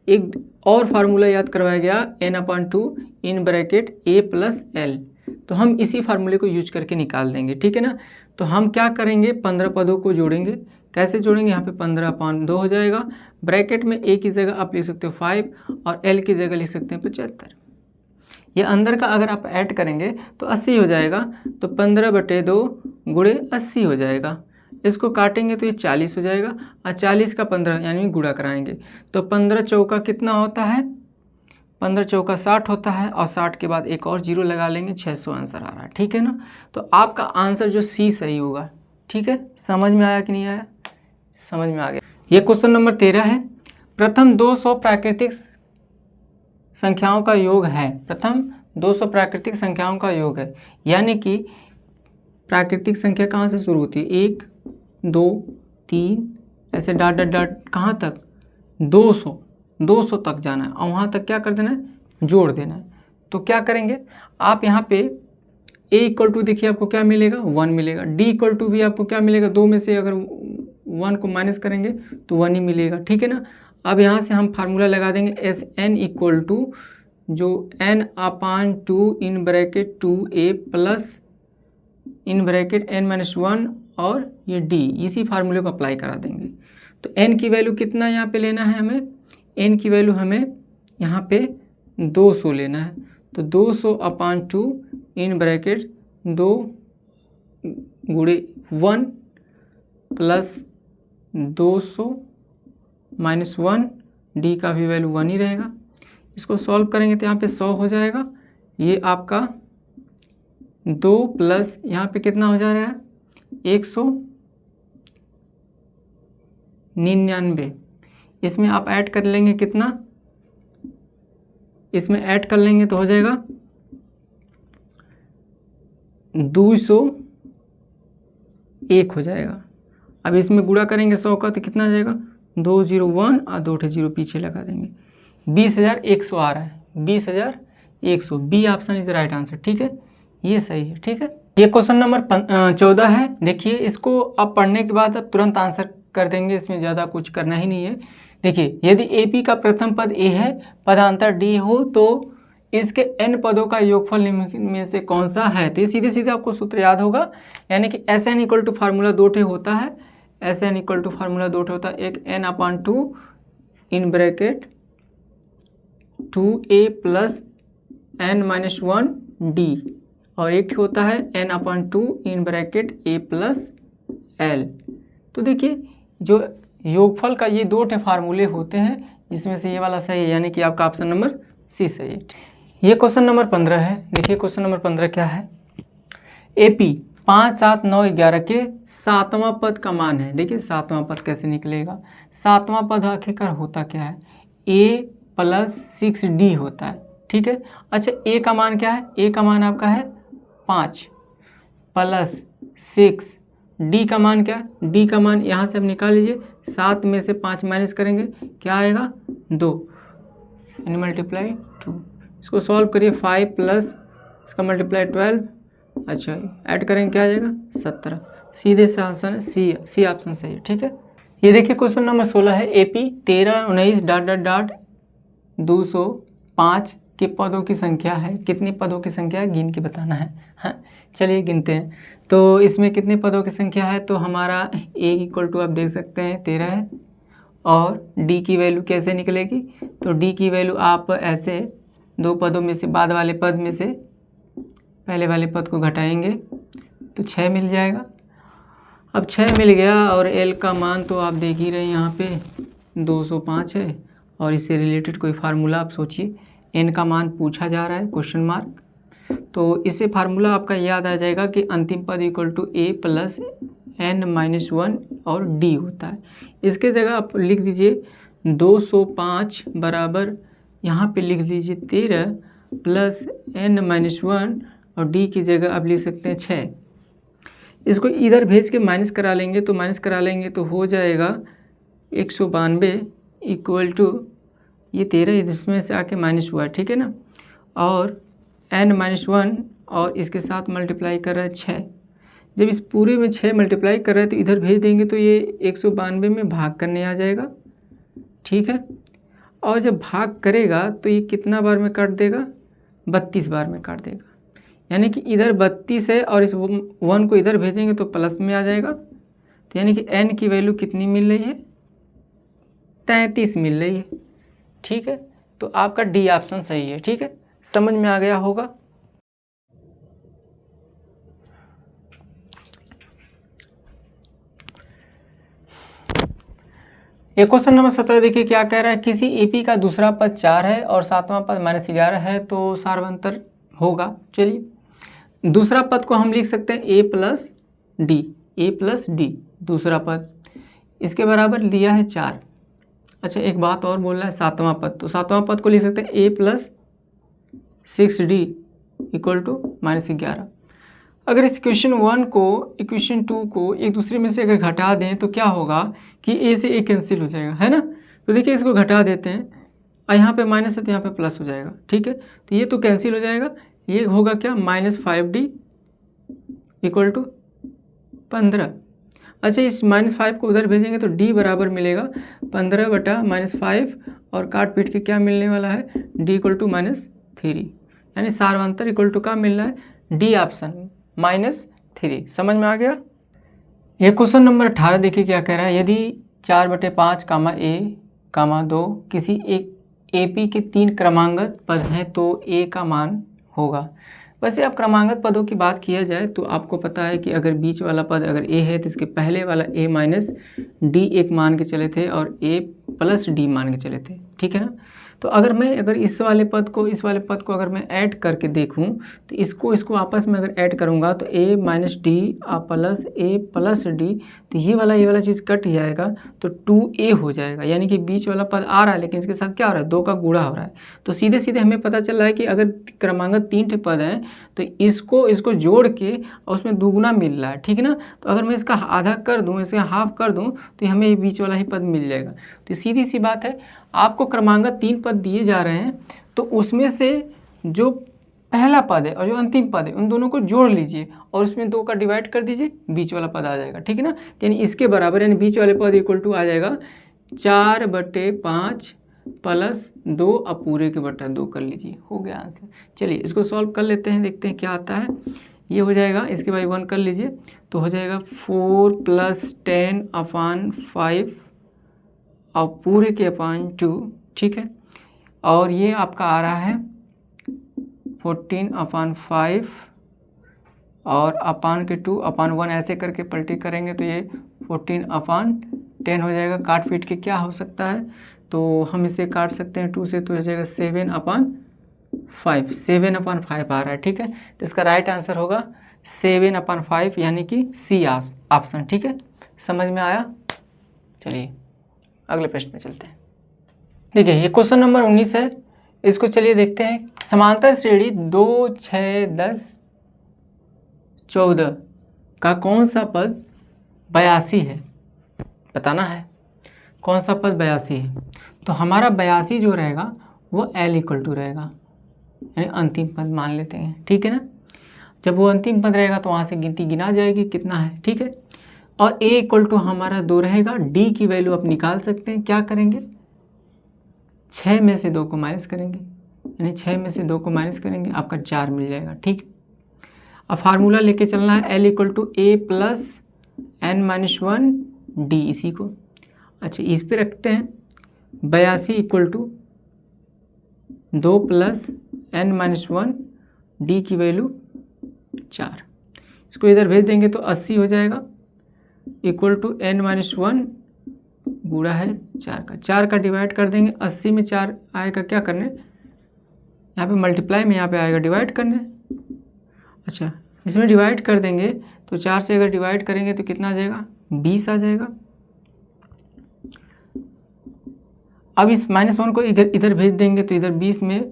[SPEAKER 1] एक और फार्मूला याद करवाया गया n/2 in bracket a + l, तो हम इसी फार्मूले को यूज करके निकाल देंगे। ठीक है ना, तो हम क्या करेंगे, 15 पदों को जोड़ेंगे। कैसे जोड़ेंगे, यहाँ पे 15/2 हो जाएगा, ब्रैकेट में a की जगह आप लिख सकते हो 5 और l की जगह लिख सकते हैं 75। ये अंदर का अगर आप ऐड करेंगे तो 80 हो जाएगा, तो 15/2 × 80 हो जाएगा। इसको काटेंगे तो ये 40 हो जाएगा, और 40 का 15 यानी गुणा कराएंगे तो 15 चौका कितना होता है, 15 चौका 60 होता है और 60 के बाद एक और जीरो लगा लेंगे, 600 आंसर आ रहा है। ठीक है ना, तो आपका आंसर जो सी सही होगा। ठीक है, समझ में आया कि नहीं आया? समझ में आ गया। ये क्वेश्चन नंबर 13 है। प्रथम 200 प्राकृतिक संख्याओं का योग है। प्रथम 200 प्राकृतिक संख्याओं का योग है, यानी कि प्राकृतिक संख्या कहाँ से शुरू होती है? 1 2 3 ऐसे डॉट डॉट डॉट कहाँ तक? 200 तक जाना है और वहाँ तक क्या कर देना है? जोड़ देना है। तो क्या करेंगे आप यहाँ पे a इक्वल टू देखिए आपको क्या मिलेगा? 1 मिलेगा। d इक्वल टू भी आपको क्या मिलेगा? 2 में से अगर 1 को माइनस करेंगे तो 1 ही मिलेगा। ठीक है ना, अब यहाँ से हम फार्मूला लगा देंगे एस एन इक्वल टू जो n/2 in bracket 2a plus in bracket n-1 और ये d, इसी फार्मूले को अप्लाई करा देंगे। तो n की वैल्यू कितना यहाँ पे लेना है हमें? n की वैल्यू हमें यहाँ पे 200 लेना है। तो 200/2 इन ब्रैकेट 2 गुणे 1 प्लस 200 माइनस 1, d का भी वैल्यू 1 ही रहेगा। इसको सॉल्व करेंगे तो यहाँ पे 100 हो जाएगा। ये आपका 2 प्लस यहाँ पे कितना हो जा रहा है? 199। इसमें आप ऐड कर लेंगे कितना? इसमें ऐड कर लेंगे तो हो जाएगा 201 हो जाएगा। अब इसमें गुणा करेंगे 100 का तो कितना आ जाएगा? 201 और 2 0 पीछे लगा देंगे, 20,100 आ रहा है। 20,100, B option is right answer. ठीक है, ये सही है। ठीक है, ये क्वेश्चन नंबर 14 है। देखिए इसको आप पढ़ने के बाद आप तुरंत आंसर कर देंगे, इसमें ज़्यादा कुछ करना ही नहीं है। देखिए यदि AP का प्रथम पद A है, पदांतर D हो, तो इसके n पदों का योगफल निम्नलिखित में से कौन सा है? तो ये सीधे सीधे आपको सूत्र याद होगा, यानी कि SN इक्वल टू फार्मूला 2 ठे होता है। SN इक्वल टू फार्मूला 2 ठे होता है। एक n/2 in bracket 2a plus n-1 d और एक होता है n/2 in bracket a plus l। तो देखिए जो योगफल का ये 2 ठे फार्मूले होते हैं, जिसमें से ये वाला सही है, यानी कि आपका ऑप्शन नंबर सी सही है। ये क्वेश्चन नंबर 15 है। देखिए क्वेश्चन नंबर 15 क्या है? AP 5 7 9 11 के 7वां पद का मान है। देखिए 7वां पद कैसे निकलेगा? 7वां पद आखिरकार होता क्या है? a प्लस 6d होता है। ठीक है, अच्छा a का मान क्या है? a का मान आपका है 5 प्लस 6, d का मान क्या है? d का मान यहाँ से आप निकाल लीजिए, 7 में से 5 माइनस करेंगे क्या आएगा? 2 यानी मल्टीप्लाई 2। इसको सॉल्व करिए, 5 प्लस इसका मल्टीप्लाई 12, अच्छा ऐड करेंगे क्या आ जाएगा? 17। सीधे से आंसर सी ऑप्शन सही है। ठीक है, ये देखिए क्वेश्चन नंबर 16 है। AP 13 19 डॉट डॉट डॉट 205 के पदों की संख्या है। कितने पदों की संख्या है गिन के बताना है। हाँ चलिए गिनते हैं। तो इसमें कितने पदों की संख्या है? तो हमारा a इक्वल टू आप देख सकते हैं 13 है, और d की वैल्यू कैसे निकलेगी? तो d की वैल्यू आप ऐसे दो पदों में से बाद वाले पद में से पहले वाले पद को घटाएंगे तो 6 मिल जाएगा। अब 6 मिल गया और l का मान तो आप देख ही रहे हैं यहाँ पे 205 है, और इससे रिलेटेड कोई फार्मूला आप सोचिए। n का मान पूछा जा रहा है, क्वेश्चन मार्क, तो इससे फार्मूला आपका याद आ जाएगा कि अंतिम पद equal to a plus n-1 और d होता है। इसके जगह आप लिख दीजिए 205 बराबर यहाँ पे लिख लीजिए 13 प्लस n-1 और d की जगह आप लिख सकते हैं 6। इसको इधर भेज के माइनस करा लेंगे तो हो जाएगा 192 इक्वल टू ये 13 इसमें से आके माइनस हुआ है। ठीक है ना, और n-1 और इसके साथ मल्टीप्लाई कर रहा है 6। जब इस पूरे में 6 मल्टीप्लाई कर रहा है तो इधर भेज देंगे तो ये 192 में भाग करने आ जाएगा। ठीक है, और जब भाग करेगा तो ये कितना बार में काट देगा? 32 बार में काट देगा, यानी कि इधर 32 है और इस 1 को इधर भेजेंगे तो प्लस में आ जाएगा। तो यानी कि n की वैल्यू कितनी मिल रही है? 33 मिल रही है। ठीक है, तो आपका डी ऑप्शन सही है। ठीक है, समझ में आ गया होगा। एक क्वेश्चन नंबर 17 देखिए क्या कह रहा है, किसी एपी का दूसरा पद 4 है और सातवां पद -11 है तो सार्वंतर होगा। चलिए दूसरा पद को हम लिख सकते हैं a प्लस डी दूसरा पद, इसके बराबर दिया है 4। अच्छा एक बात और बोल रहा है सातवां पद, तो सातवां पद को लिख सकते हैं a plus 6d equal to -11। अगर इस इक्वेशन 1 को इक्वेशन 2 को एक दूसरे में से अगर घटा दें तो क्या होगा कि a से a कैंसिल हो जाएगा, है ना। तो देखिए इसको घटा देते हैं और यहाँ पे माइनस है तो यहाँ पे प्लस हो जाएगा, ठीक है। तो ये तो कैंसिल हो जाएगा, ये होगा क्या -5d इक्वल टू 15। अच्छा इस -5 को उधर भेजेंगे तो d बराबर मिलेगा 15 बटा -5 और काट पीट के क्या मिलने वाला है d इक्वल टू -3, यानी सार्वंतर इक्वल टू क्या मिल रहा है डी ऑप्शन -3। समझ में आ गया। ये क्वेश्चन नंबर 18 देखिए क्या कह रहा है, यदि 4/5 a 2 किसी एक एपी के 3 क्रमांगत पद हैं तो a का मान होगा। वैसे अब क्रमांगत पदों की बात किया जाए तो आपको पता है कि अगर बीच वाला पद अगर a है तो इसके पहले वाला a माइनस डी एक मान के चले थे और a प्लस डी मान के चले थे, ठीक है ना। तो अगर इस वाले पद को अगर मैं ऐड करके देखूं तो इसको आपस में अगर ऐड करूंगा तो a minus D plus a plus D, तो ये वाला चीज़ कट जाएगा तो 2a हो जाएगा, यानी कि बीच वाला पद आ रहा है लेकिन इसके साथ क्या हो रहा है 2 का गुणा हो रहा है। तो सीधे सीधे हमें पता चल रहा है कि अगर क्रमांगत 3 पद हैं तो इसको जोड़ के और उसमें दुगुना मिल रहा है, ठीक है ना। तो अगर मैं इसका आधा कर दूँ, इसका हाफ कर दूँ तो हमें ये बीच वाला ही पद मिल जाएगा। तो सीधी सी बात है, आपको क्रमांगत 3 पद दिए जा रहे हैं तो उसमें से जो पहला पद है और जो अंतिम पद है उन दोनों को जोड़ लीजिए और उसमें 2 का डिवाइड कर दीजिए, बीच वाला पद आ जाएगा, ठीक है ना। यानी इसके बराबर यानी बीच वाले पद इक्वल टू आ जाएगा 4/5 प्लस 2 अब पूरे के बटा 2 कर लीजिए, हो गया आंसर। चलिए इसको सॉल्व कर लेते हैं, देखते हैं क्या आता है। ये हो जाएगा, इसके बाद 1 कर लीजिए तो हो जाएगा 4 + 10/5 और पूरे के अपान 2, ठीक है। और ये आपका आ रहा है 14/5 और अपान के 2/1 ऐसे करके पलटी करेंगे तो ये 14/10 हो जाएगा। काट पीट के क्या हो सकता है, तो हम इसे काट सकते हैं 2 से तो हो जाएगा 7/5 7/5 आ रहा है, ठीक है। तो इसका राइट आंसर होगा 7/5 यानी कि सी ऑप्शन, ठीक है। समझ में आया। चलिए अगले प्रश्न में चलते हैं। देखिए ये क्वेश्चन नंबर 19 है, इसको चलिए देखते हैं। समांतर श्रेणी 2 6 10 14 का कौन सा पद 82 है, बताना है कौन सा पद 82 है। तो हमारा 82 जो रहेगा वो L इक्वल टू रहेगा, यानी अंतिम पद मान लेते हैं, ठीक है ना। जब वो अंतिम पद रहेगा तो वहाँ से गिनती गिना जाएगी कितना है, ठीक है। और a इक्वल टू हमारा 2 रहेगा, d की वैल्यू आप निकाल सकते हैं, क्या करेंगे 6 में से 2 को माइनस करेंगे, यानी 6 में से 2 को माइनस करेंगे आपका 4 मिल जाएगा, ठीक। अब फार्मूला लेके चलना है L equal to a plus n-1 d, इसी को अच्छा इस पे रखते हैं। 82 इक्वल टू 2 + n-1 d की वैल्यू 4, इसको इधर भेज देंगे तो 80 हो जाएगा इक्वल टू n-1 गुणा है 4 का डिवाइड कर देंगे। 80 में 4 आएगा क्या करने, यहाँ पे मल्टीप्लाई में यहाँ पे आएगा डिवाइड करने। अच्छा इसमें डिवाइड कर देंगे तो 4 से अगर डिवाइड करेंगे तो कितना आ जाएगा 20 आ जाएगा। अब इस -1 को इधर भेज देंगे तो इधर 20 में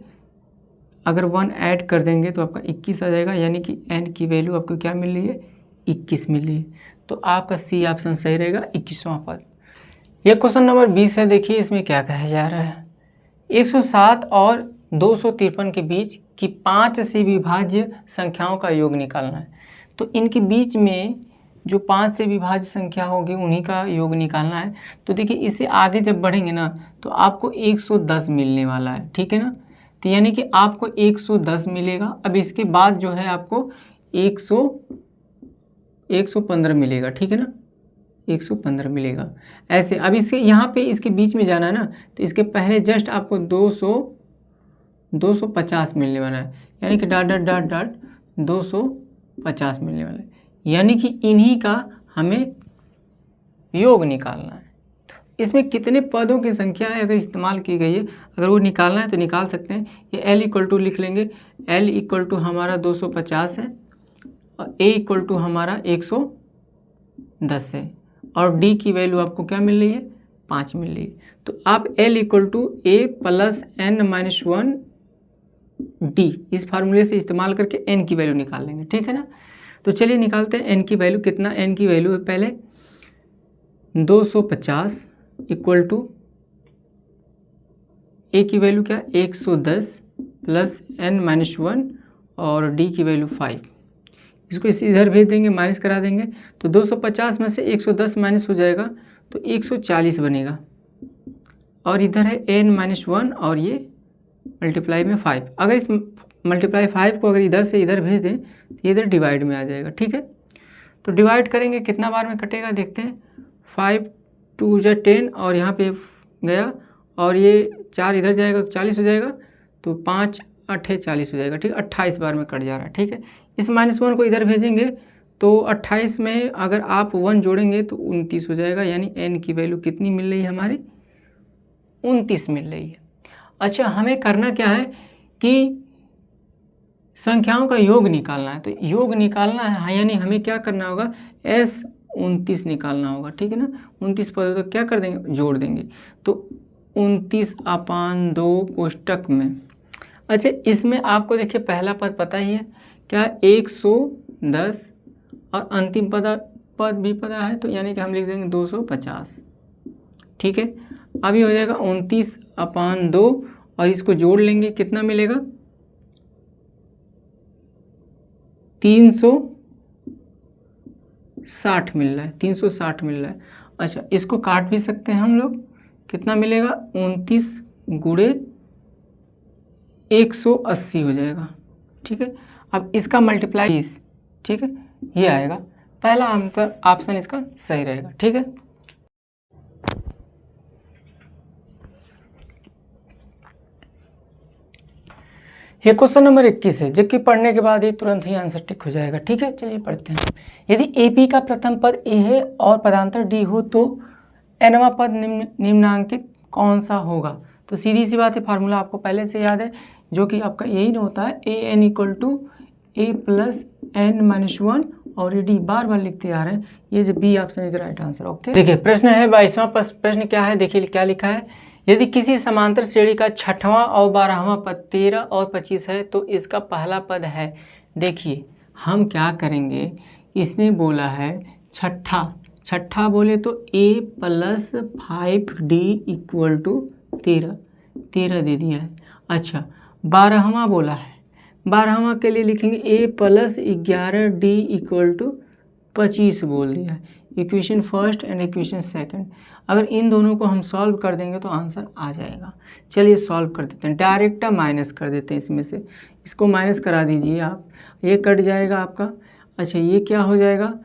[SPEAKER 1] अगर 1 ऐड कर देंगे तो आपका 21 आ जाएगा, यानी कि n की वैल्यू आपको क्या मिल रही है 21 मिल रही है। तो आपका सी ऑप्शन सही रहेगा, 21वां पद। यह क्वेश्चन नंबर 20 है, देखिए इसमें क्या कहा जा रहा है। 107 और 253 के बीच की 5 से विभाज्य संख्याओं का योग निकालना है। तो इनके बीच में जो 5 से विभाज्य संख्या होगी उन्हीं का योग निकालना है। तो देखिए इससे आगे जब बढ़ेंगे ना तो आपको 110 मिलने वाला है, ठीक है ना। तो यानी कि आपको 110 मिलेगा। अब इसके बाद जो है आपको 115 मिलेगा, ठीक है ना, 115 मिलेगा ऐसे। अब इसके यहाँ पे इसके बीच में जाना है ना तो इसके पहले जस्ट आपको 250 मिलने वाला है, यानी कि डॉट 250 मिलने वाला है, यानी कि इन्हीं का हमें योग निकालना है। इसमें कितने पदों की संख्या है अगर इस्तेमाल की गई है, अगर वो निकालना है तो निकाल सकते हैं। ये L इक्वल टू लिख लेंगे, L इक्वल टू हमारा 250 है और A इक्वल टू हमारा 110 है और D की वैल्यू आपको क्या मिल रही है, 5 मिल रही है। तो आप L equal to A plus n minus 1 D इस फार्मूले से इस्तेमाल करके n की वैल्यू निकाल लेंगे, ठीक है ना। तो चलिए निकालते हैं n की वैल्यू। कितना n की वैल्यू है, पहले 250 इक्वल टू A की वैल्यू क्या, 110 प्लस n माइनस 1 और D की वैल्यू 5। इसको इधर भेज देंगे, माइनस करा देंगे तो 250 में से 110 माइनस हो जाएगा तो 140 बनेगा और इधर है n माइनस 1 और ये मल्टीप्लाई में 5। अगर इस मल्टीप्लाई 5 को अगर इधर से इधर भेज दें तो इधर डिवाइड में आ जाएगा, ठीक है। तो डिवाइड करेंगे, कितना बार में कटेगा देखते हैं। 5 2 जा 10 और यहाँ पे गया और ये 4 इधर जाएगा तो 40 हो जाएगा, तो 5 8 40 हो जाएगा, ठीक है। 28 बार में कट जा रहा है, ठीक है। इस -1 को इधर भेजेंगे तो 28 में अगर आप 1 जोड़ेंगे तो 29 हो जाएगा, यानी n की वैल्यू कितनी मिल रही है हमारी, 29 मिल रही है। अच्छा, हमें करना क्या है कि संख्याओं का योग निकालना है। तो योग निकालना है यानी हमें क्या करना होगा, S29 निकालना होगा, ठीक है ना। 29 पद तो क्या कर देंगे, जोड़ देंगे, तो 29/2 कोष्टक में। अच्छा, इसमें आपको देखिए पहला पद पता ही है क्या, 110 और अंतिम पद भी पता है, तो यानी कि हम लिख देंगे 250, ठीक है। अभी हो जाएगा 29/2 और इसको जोड़ लेंगे, कितना मिलेगा, 360 मिल रहा है, 360 मिल रहा है। अच्छा, इसको काट भी सकते हैं हम लोग, कितना मिलेगा, 29 गुणे 180 हो जाएगा, ठीक है। अब इसका मल्टीप्लाई 30, ठीक है, ये आएगा। पहला आंसर ऑप्शन इसका सही रहेगा, ठीक है। ये क्वेश्चन नंबर 21 है, जबकि पढ़ने के बाद ही तुरंत ही आंसर टिक हो जाएगा, ठीक है। चलिए पढ़ते हैं। यदि AP का प्रथम पद A है और पदांतर D हो तो nवां पद निम्नांकित कौन सा होगा। तो सीधी सी बात है, फार्मूला आपको पहले से याद है, जो कि आपका यही ना होता है, AN equal to A plus n minus 1 और ये D बार बार लिखते आ रहे हैं, ये जो B option is right answer, okay. देखिए प्रश्न है 22वां प्रश्न क्या है, देखिए क्या लिखा है। यदि किसी समांतर श्रेणी का 6वां और 12वां पद 13 और 25 है तो इसका पहला पद है। देखिए हम क्या करेंगे, इसने बोला है छठा बोले तो A plus 5D equal to 13 दे दिया है। अच्छा, 12वां बोला है, 12वां के लिए लिखेंगे A plus 11D equal to 25 बोल दिया है। Equation first and equation second, अगर इन दोनों को हम सॉल्व कर देंगे तो आंसर आ जाएगा। चलिए सॉल्व कर देते हैं, डायरेक्ट माइनस कर देते हैं, इसमें से इसको माइनस करा दीजिए आप, ये कट जाएगा आपका। अच्छा, ये क्या हो जाएगा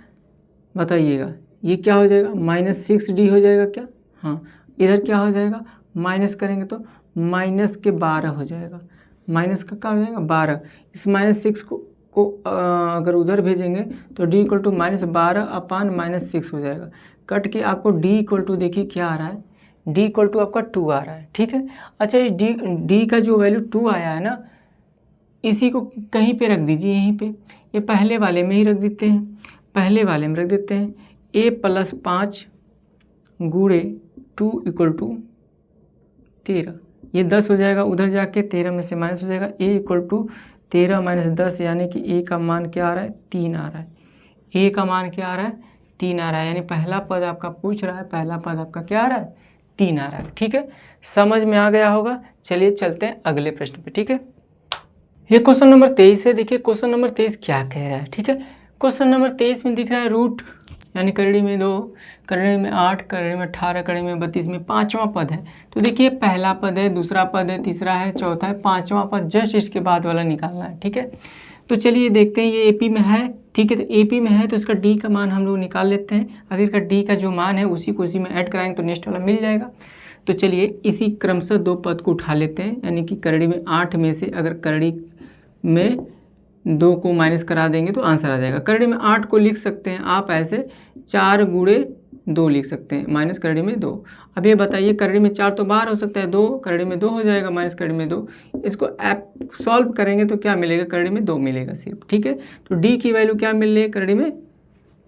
[SPEAKER 1] बताइएगा, ये क्या हो जाएगा, -6D हो जाएगा क्या, हाँ। इधर क्या हो जाएगा, माइनस करेंगे तो माइनस के 12 हो जाएगा, माइनस का क्या हो जाएगा 12। इस -6 को अगर उधर भेजेंगे तो D इक्वल टू -12/-6 हो जाएगा। कट के आपको D इक्वल टू देखिए क्या आ रहा है, D इक्वल टू आपका 2 आ रहा है, ठीक है। अच्छा, ये D का जो वैल्यू 2 आया है ना, इसी को कहीं पे रख दीजिए, यहीं पे, ये पहले वाले में ही रख देते हैं, पहले वाले में रख देते हैं। A प्लस 5 गुणे 2 इक्वल टू 13, ये 10 हो जाएगा, उधर जाके 13 में से माइनस हो जाएगा। A इक्वल टू 13 माइनस 10 यानी कि A का मान क्या आ रहा है, 3 आ रहा है। A का मान क्या आ रहा है, 3 आ रहा है, यानी पहला पद आपका पूछ रहा है, पहला पद आपका क्या आ रहा है, 3 आ रहा है, ठीक है। समझ में आ गया होगा। चलिए चलते हैं अगले प्रश्न पे, ठीक है। ये क्वेश्चन नंबर 23 है। देखिए क्वेश्चन नंबर 23 क्या कह रहा है, ठीक है। क्वेश्चन नंबर 23 में दिख रहा है रूट, यानी करड़ी में 2, करड़ी में 8, करड़ी में 18, करड़ी में 32 में 5वां पद है। तो देखिए पहला पद है, दूसरा पद है, तीसरा है, चौथा है, 5वां पद जस्ट इसके बाद वाला निकालना है, ठीक है। तो चलिए देखते हैं, ये AP में है, ठीक है। तो AP में है तो इसका D का मान हम लोग निकाल लेते हैं। अगर इसका D का जो मान है उसी को उसी में ऐड कराएंगे तो नेक्स्ट वाला मिल जाएगा। तो चलिए इसी क्रमशः 2 पद को उठा लेते हैं, यानी कि करड़ी में 8 में से अगर करड़ी में 2 को माइनस करा देंगे तो आंसर आ जाएगा। करड़ी में 8 को लिख सकते हैं आप ऐसे, 4 गुणे 2 लिख सकते हैं, माइनस करड़ी में 2। अब ये बताइए करड़ी में 4 तो बाहर हो सकता है, 2 करड़ी में 2 हो जाएगा, माइनस करड़ी में 2। इसको ऐप सॉल्व करेंगे तो क्या मिलेगा, करड़ी में 2 मिलेगा सिर्फ, ठीक है। तो डी की वैल्यू क्या मिल रही है, करड़ी में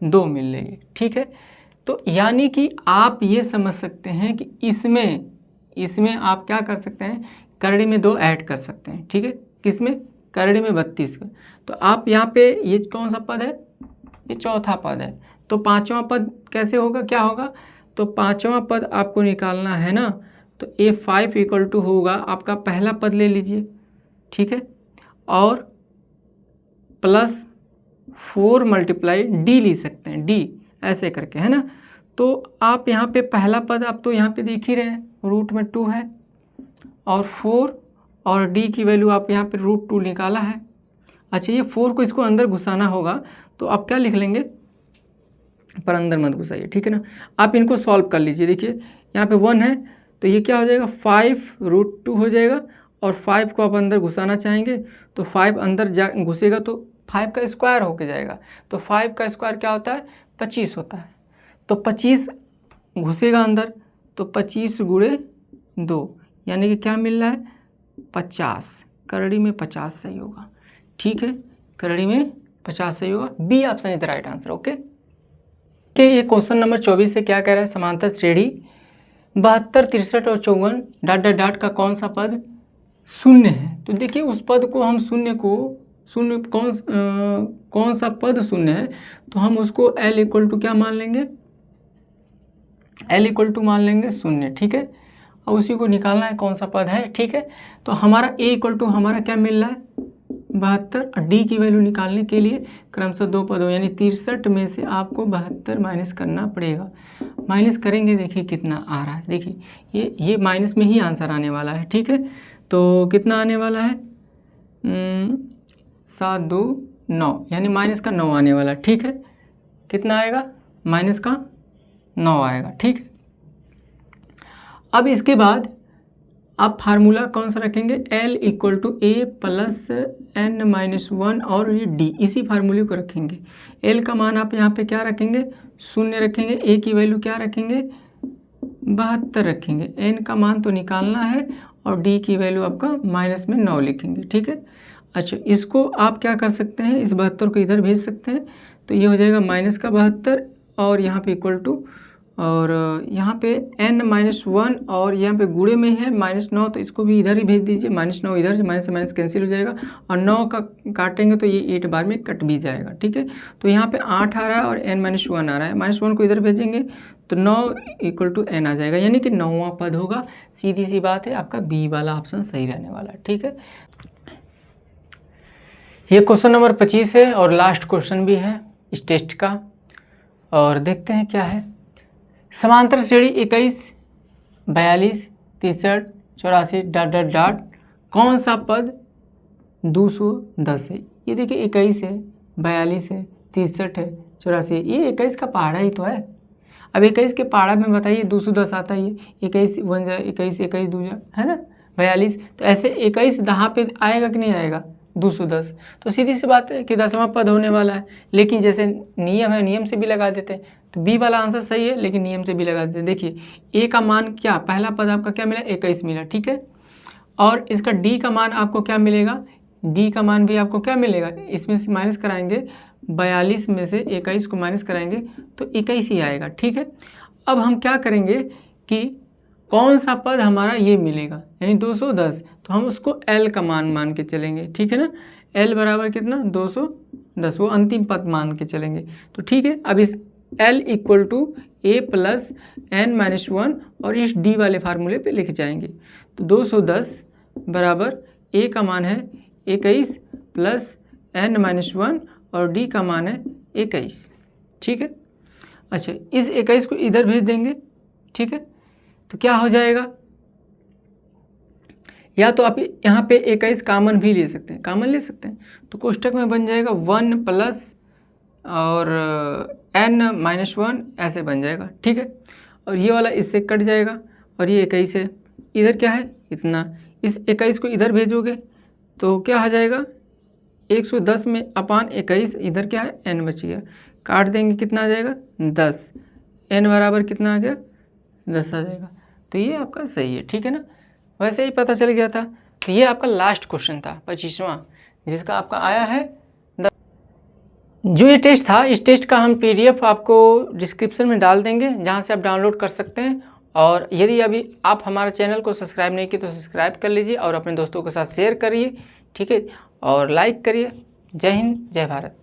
[SPEAKER 1] 2 मिल रही है, ठीक है। तो यानी कि आप ये समझ सकते हैं कि इसमें आप क्या कर सकते हैं, करड़ी में 2 ऐड कर सकते हैं, ठीक है। किसमें, करड़ी में 32 का। तो आप यहाँ पे ये कौन सा पद है, ये चौथा पद है। तो पांचवा पद कैसे होगा, क्या होगा, तो पांचवा पद आपको निकालना है ना, तो A5 इक्वल टू होगा आपका पहला पद ले लीजिए, ठीक है, और प्लस 4 मल्टीप्लाई डी ले सकते हैं, डी ऐसे करके, है ना। तो आप यहाँ पे पहला पद आप तो यहाँ पे देख ही रहे हैं, रूट में 2 है और 4 और डी की वैल्यू आप यहाँ पे √2 निकाला है। अच्छा, ये 4 को इसको अंदर घुसाना होगा, तो आप क्या लिख लेंगे, पर अंदर मत घुसाइए, ठीक है ना। आप इनको सॉल्व कर लीजिए, देखिए यहाँ पे 1 है तो ये क्या हो जाएगा, 5√2 हो जाएगा, और 5 को आप अंदर घुसाना चाहेंगे तो 5 अंदर जा घुसेगा तो 5 का स्क्वायर होके जाएगा। तो 5 का स्क्वायर क्या होता है, 25 होता है। तो 25 घुसेगा अंदर, तो 25 गुणे 2 यानी कि क्या मिल रहा है, 50। करड़ी में 50 सही होगा, ठीक है, करड़ी में 50 सही होगा, B option is the right answer. Okay, ये क्वेश्चन नंबर 24 से क्या कह रहा है, समांतर श्रेणी 72, 63 और 54 डॉट डॉट डॉट का कौन सा पद शून्य है। तो देखिए उस पद को हम शून्य कौन सा पद शून्य है, तो हम उसको L इक्वल टू क्या मान लेंगे, L इक्वल टू मान लेंगे शून्य, ठीक है। और उसी को निकालना है कौन सा पद है, ठीक है। तो हमारा A इक्वल टू हमारा क्या मिल रहा है, 72, और डी की वैल्यू निकालने के लिए क्रमशः 2 पदों यानी 63 में से आपको 72 माइनस करना पड़ेगा। माइनस करेंगे, देखिए कितना आ रहा है, देखिए ये माइनस में ही आंसर आने वाला है, ठीक है। तो कितना आने वाला है, 7 2 9 यानी माइनस का 9 आने वाला है, ठीक है। कितना आएगा, माइनस का 9 आएगा, ठीक है। अब इसके बाद आप फार्मूला कौन सा रखेंगे, L equal to A plus n-1 और ये D, इसी फार्मूले को रखेंगे। L का मान आप यहाँ पे क्या रखेंगे, शून्य रखेंगे, A की वैल्यू क्या रखेंगे, 72 रखेंगे, n का मान तो निकालना है और D की वैल्यू आपका माइनस में 9 लिखेंगे, ठीक है। अच्छा, इसको आप क्या कर सकते हैं, इस 72 को इधर भेज सकते हैं, तो ये हो जाएगा माइनस का 72 और यहाँ पे इक्वल टू, और यहाँ पे n-1 और यहाँ पे गुणे में है -9, तो इसको भी इधर ही भेज दीजिए, -9 इधर, माइनस से माइनस कैंसिल हो जाएगा, और 9 का काटेंगे तो ये 8 बार में कट भी जाएगा, ठीक है। तो यहाँ पे 8 आ रहा है और n-1 आ रहा है, -1 को इधर भेजेंगे तो 9 इक्वल टू n आ जाएगा, यानी कि 9वां पद होगा। सीधी सी बात है, आपका बी वाला ऑप्शन सही रहने वाला है, ठीक है। ये क्वेश्चन नंबर 25 है और लास्ट क्वेश्चन भी है इस टेस्ट का, और देखते हैं क्या है। समांतर श्रेणी 21, 42, 63, 84 डॉट डॉट डॉट कौन सा पद 210 है। ये देखिए 21 है, 42 है, 63 है, 84 है, ये 21 का पहाड़ा ही तो है। अब 21 के पहाड़ा में बताइए 210 आता ही है, 21 1 जा 21, 21 2 जा, है ना 42, तो ऐसे 21 दहा पे आएगा कि नहीं आएगा 210, तो सीधी सी बात है कि 10वां पद होने वाला है। लेकिन जैसे नियम है, नियम से भी लगा देते हैं, तो बी वाला आंसर सही है, लेकिन नियम से भी लगा देते हैं। देखिए ए का मान क्या, पहला पद आपका क्या मिला, 21 मिला, ठीक है। और इसका डी का मान आपको क्या मिलेगा, डी का मान भी आपको क्या मिलेगा, इसमें से माइनस कराएंगे, 42 में से 21 को माइनस कराएंगे तो 21 ही आएगा, ठीक है। अब हम क्या करेंगे कि कौन सा पद हमारा ये मिलेगा, यानी 210, तो हम उसको L का मान के चलेंगे, ठीक है ना। L बराबर कितना, 210, वो अंतिम पद मान के चलेंगे, तो ठीक है। अब इस L equal to A plus n-1 और इस D वाले फार्मूले पे लिख जाएंगे। तो 210 बराबर A का मान है 21 प्लस n-1 और D का मान है 21, ठीक है। अच्छा, इस 21 को इधर भेज देंगे, ठीक है, तो क्या हो जाएगा, या तो आप यहाँ पे 21 कामन भी ले सकते हैं, कामन ले सकते हैं, तो कोष्टक में बन जाएगा 1 प्लस और n-1 ऐसे बन जाएगा, ठीक है। और ये वाला इससे कट जाएगा और ये 21 है, इधर क्या है इतना, इस 21 को इधर भेजोगे तो क्या हो जाएगा 110 में अपान 21, इधर क्या है n बच गया, काट देंगे कितना आ जाएगा 10, n बराबर कितना आ गया 10 आ जाएगा। तो ये आपका सही है, ठीक है ना। वैसे ही पता चल गया था। तो ये आपका लास्ट क्वेश्चन था 25वां, जिसका आपका आया है जो ये टेस्ट था, इस टेस्ट का हम PDF आपको डिस्क्रिप्शन में डाल देंगे, जहाँ से आप डाउनलोड कर सकते हैं। और यदि अभी आप हमारे चैनल को सब्सक्राइब नहीं किए तो सब्सक्राइब कर लीजिए और अपने दोस्तों के साथ शेयर करिए, ठीक है, और लाइक करिए। जय हिंद, जय भारत।